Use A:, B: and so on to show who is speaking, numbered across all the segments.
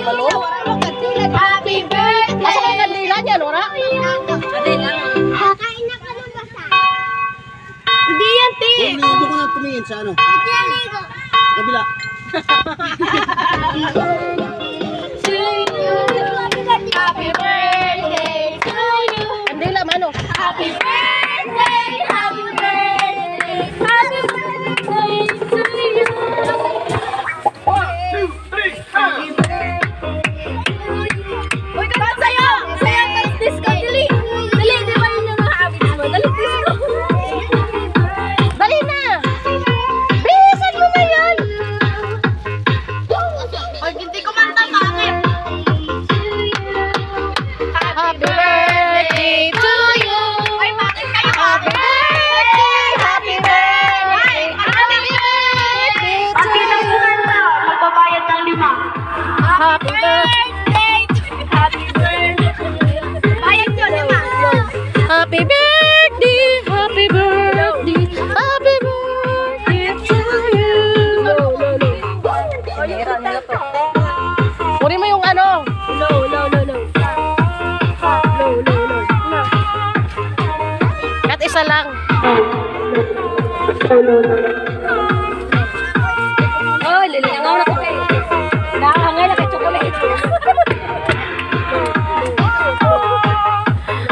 A: kabalo.
B: Happy birthday!
A: Asa kang kandila niya, Lora?
B: Kakain na ka nung basa. Hindi yan, Ti.
C: Doon ko na tumingin sa ano?
B: Hindi yan, Ligo.
C: Kabila.
B: To you. Happy birthday to you.
A: Kandila, mano.
B: Happy birthday, happy birthday, happy birthday to you.
C: 1, 2, 3, happy birthday.
B: Uy, dapat sa'yo! Sa'yo, tapos disco, dali! Dali, di ba yun yung mga habits mo? Dali, disco!
A: Dali na! Bilisan mo na yan!
B: Pag hindi ko manta, bakit?
A: Happy birthday to you!
B: Ay, bakit kayo?
A: Happy birthday! Happy birthday! Happy birthday to you!
B: Magbabayad ng 5.
A: Happy birthday!
B: Happy birthday! Bayad nyo, 5.
A: Happy birthday! Happy birthday! Happy birthday to you! Kunin mo yung ano? Kat isa lang.
B: Oh, lilingaw na ko kayo. Nakakangay na kay chocolate.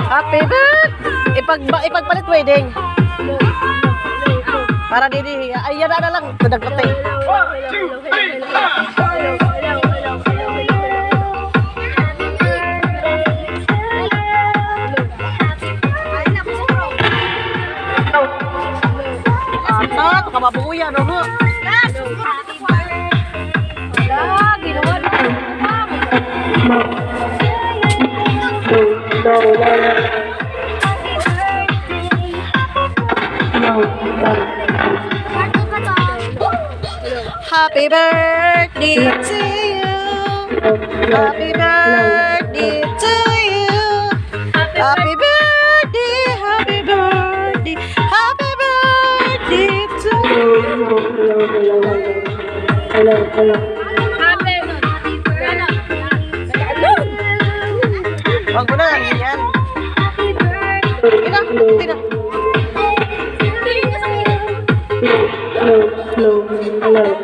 A: Happy birthday! Ipagpalit wedding. Para didi. Ay, yan na lang. Tadagkate.
C: 1, 2, 3,
A: Ah, ito kababuya, no? Ho? Happy birthday to you. Happy birthday to you. Happy birthday, happy birthday, happy birthday to you. Wag mo na lang yan. Tina, tina.
B: Hello.